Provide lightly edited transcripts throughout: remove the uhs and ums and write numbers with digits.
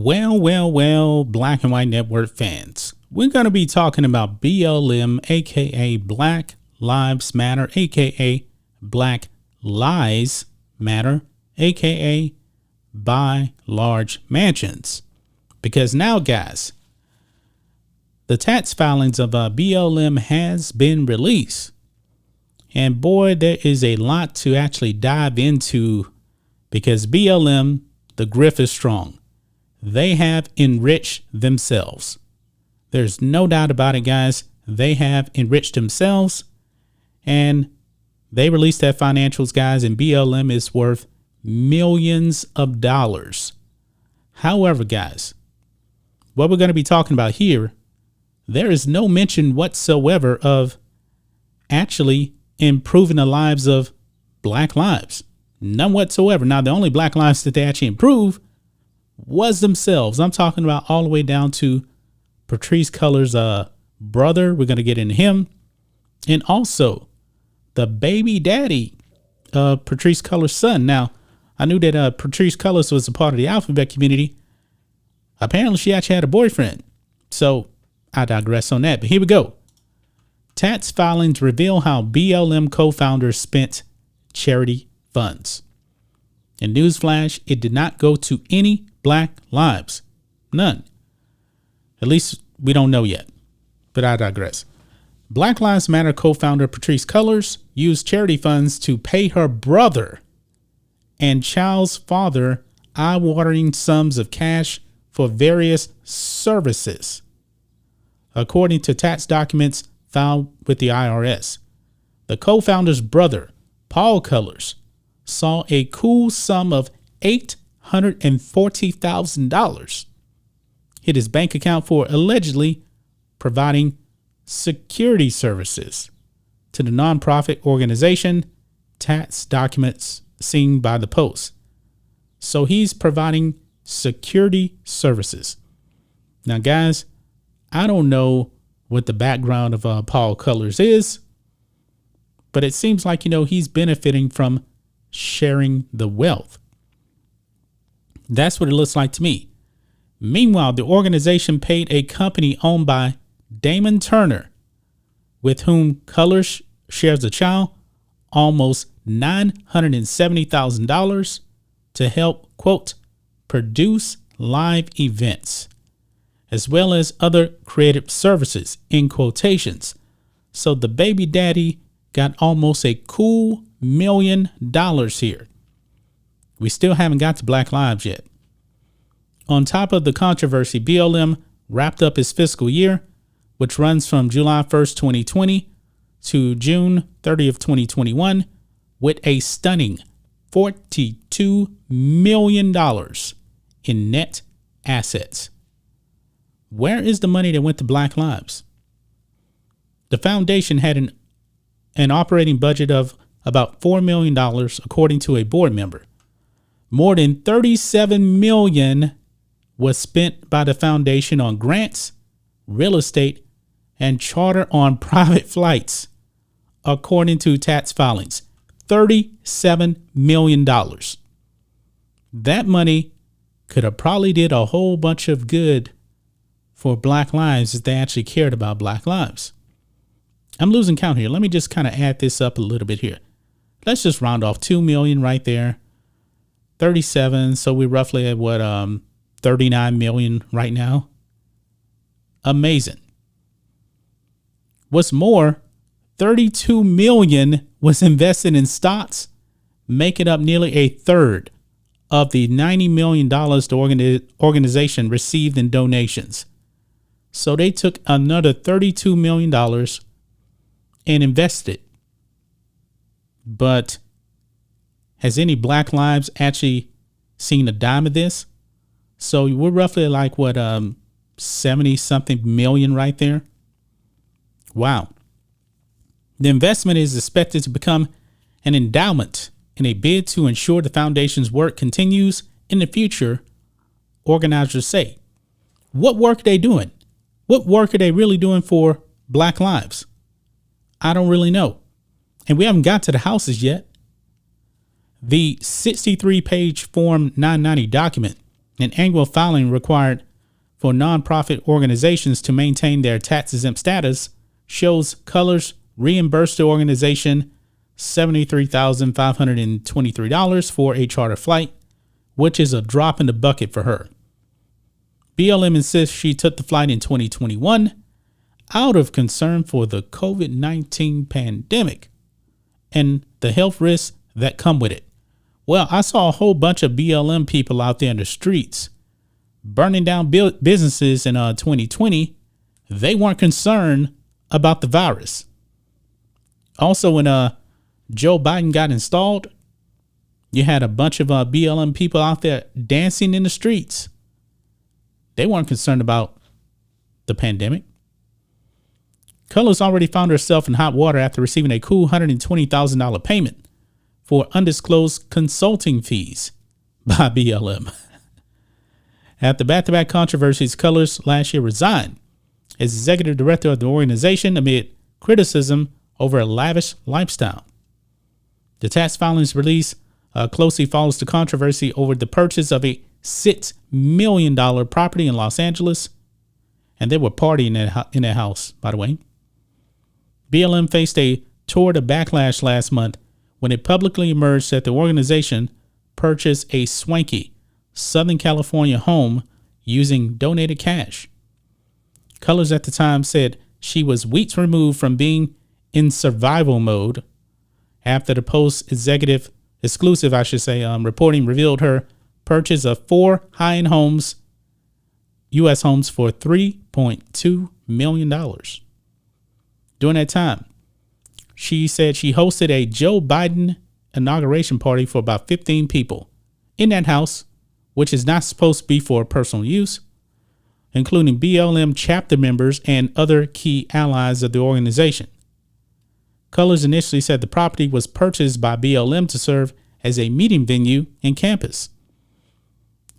Well, Black and White Network fans. We're going to be talking about BLM, aka Black Lives Matter, aka Black Lies Matter, aka Buy Large Mansions. Because now, guys, the tax filings of BLM has been released. And boy, there is a lot to actually dive into because BLM, the grift is strong. They have enriched themselves. There's no doubt about it, guys. They have enriched themselves and they released their financials, guys, and BLM is worth millions of dollars. However, guys, what we're going to be talking about here, there is no mention whatsoever of actually improving the lives of Black lives. None whatsoever. Now, the only Black lives that they actually improve was themselves. I'm talking about all the way down to Patrisse Cullors' brother. We're going to get into him. And also the baby daddy of Patrisse Cullors' son. Now, I knew that Patrisse Cullors was a part of the alphabet community. Apparently, she actually had a boyfriend. So I digress on that. But here we go. Tax filings reveal how BLM co-founders spent charity funds. In newsflash, it did not go to any Black lives. None. At least we don't know yet. But I digress. Black Lives Matter co-founder Patrisse Cullors used charity funds to pay her brother and child's father eye-watering sums of cash for various services, according to tax documents filed with the IRS. The co-founder's brother, Paul Cullors, saw a cool sum of $840,000 hit his bank account for allegedly providing security services to the nonprofit organization, tax documents seen by the Post. So he's providing security services. Now, guys, I don't know what the background of Paul Cullors is, but it seems like, he's benefiting from sharing the wealth. That's what it looks like to me. Meanwhile, the organization paid a company owned by Damon Turner, with whom Cullors shares a child, almost $970,000 to help, quote, produce live events, as well as other creative services, in quotations. So the baby daddy got almost a cool $1 million here. We still haven't got to Black lives yet. On top of the controversy, BLM wrapped up its fiscal year, which runs from July 1st, 2020 to June 30th, 2021, with a stunning $42 million in net assets. Where is the money that went to Black lives? The foundation had an operating budget of about $4 million, according to a board member. More than $37 million was spent by the foundation on grants, real estate, and charter on private flights, according to tax filings. $37 million. That money could have probably did a whole bunch of good for Black lives if they actually cared about Black lives. I'm losing count here. Let me just kind of add this up a little bit here. Let's just round off 2 million right there. 37. So we're roughly at 39 million right now. Amazing. What's more, 32 million was invested in stocks, making up nearly a third of the $90 million the organization received in donations. So they took another $32 million and invested. But has any Black lives actually seen a dime of this? So we're roughly like 70 something million right there. Wow. The investment is expected to become an endowment in a bid to ensure the foundation's work continues in the future, organizers say. What work are they doing? What work are they really doing for Black lives? I don't really know. And we haven't got to the houses yet. The 63-page Form 990 document An annual filing required for nonprofit organizations to maintain their tax-exempt status shows Colors reimbursed the organization $73,523 for a charter flight, which is a drop in the bucket for her. BLM insists she took the flight in 2021 out of concern for the COVID-19 pandemic and the health risks that come with it. Well, I saw a whole bunch of BLM people out there in the streets burning down businesses in 2020. They weren't concerned about the virus. Also, when Joe Biden got installed, you had a bunch of BLM people out there dancing in the streets. They weren't concerned about the pandemic. Colors already found herself in hot water after receiving a cool $120,000 payment for undisclosed consulting fees by BLM. After back-to-back controversies, Colors last year resigned as executive director of the organization amid criticism over a lavish lifestyle. The tax filings release closely follows the controversy over the purchase of a $6 million property in Los Angeles, and they were partying in that house, by the way. BLM faced a torrent of backlash last month when it publicly emerged that the organization purchased a swanky Southern California home using donated cash. Colors at the time said she was weeks removed from being in survival mode after the Post exclusive reporting revealed her purchase of 4 high-end homes, U.S. homes, for $3.2 million. During that time, she said she hosted a Joe Biden inauguration party for about 15 people in that house, which is not supposed to be for personal use, including BLM chapter members and other key allies of the organization. Colors initially said the property was purchased by BLM to serve as a meeting venue and campus.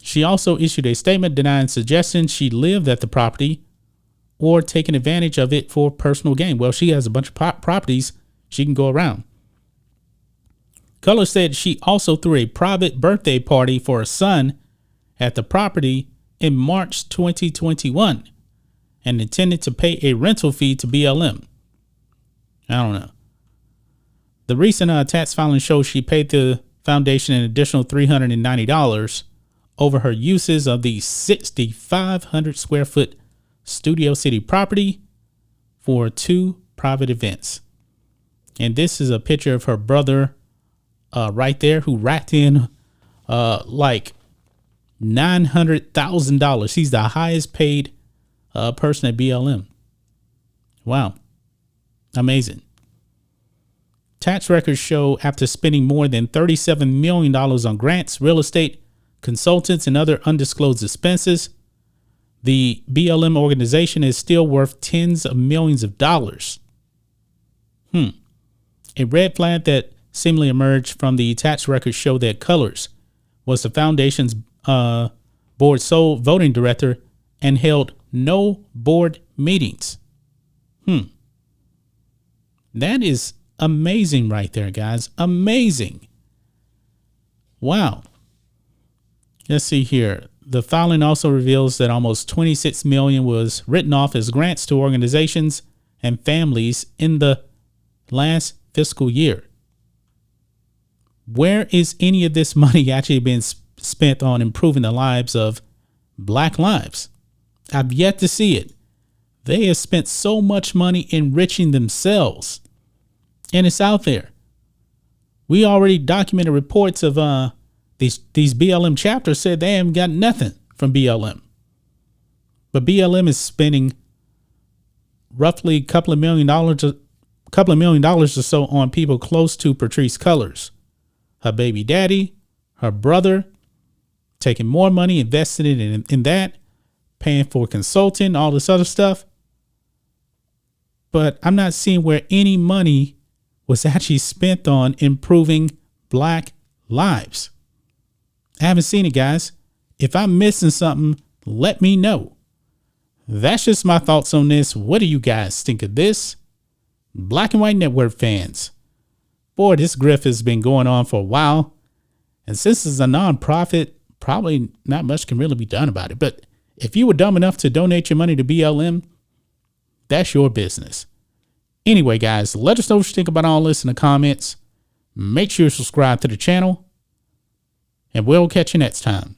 She also issued a statement denying suggestions she lived at the property or taken advantage of it for personal gain. Well, she has a bunch of properties she can go around. Colors said she also threw a private birthday party for her son at the property in March 2021 and intended to pay a rental fee to BLM. I don't know. The recent tax filing shows she paid the foundation an additional $390 over her uses of the 6,500 square foot Studio City property for 2 private events. And this is a picture of her brother right there, who racked in like $900,000. He's the highest paid person at BLM. Wow. Amazing. Tax records show after spending more than $37 million on grants, real estate, consultants, and other undisclosed expenses, the BLM organization is still worth tens of millions of dollars. A red flag that seemingly emerged from the tax records show that Colors was the foundation's board's sole voting director and held no board meetings. That is amazing right there, guys. Amazing. Wow. Let's see here. The filing also reveals that almost $26 million was written off as grants to organizations and families in the last fiscal year. Where is any of this money actually being spent on improving the lives of Black lives? I've yet to see it. They have spent so much money enriching themselves, and it's out there. We already documented reports of these BLM chapters said they haven't got nothing from BLM. But BLM is spending roughly a couple of million dollars or so on people close to Patrisse Cullors. Her baby daddy, her brother, taking more money, investing it in that, paying for consulting, all this other stuff. But I'm not seeing where any money was actually spent on improving Black lives. I haven't seen it, guys. If I'm missing something, let me know. That's just my thoughts on this. What do you guys think of this? Black and White Network fans. Boy, this grift has been going on for a while. And since it's a nonprofit probably not much can really be done about it. But if you were dumb enough to donate your money to BLM, that's your business. Anyway, guys, let us know what you think about all this in the comments. Make sure you subscribe to the channel, and we'll catch you next time.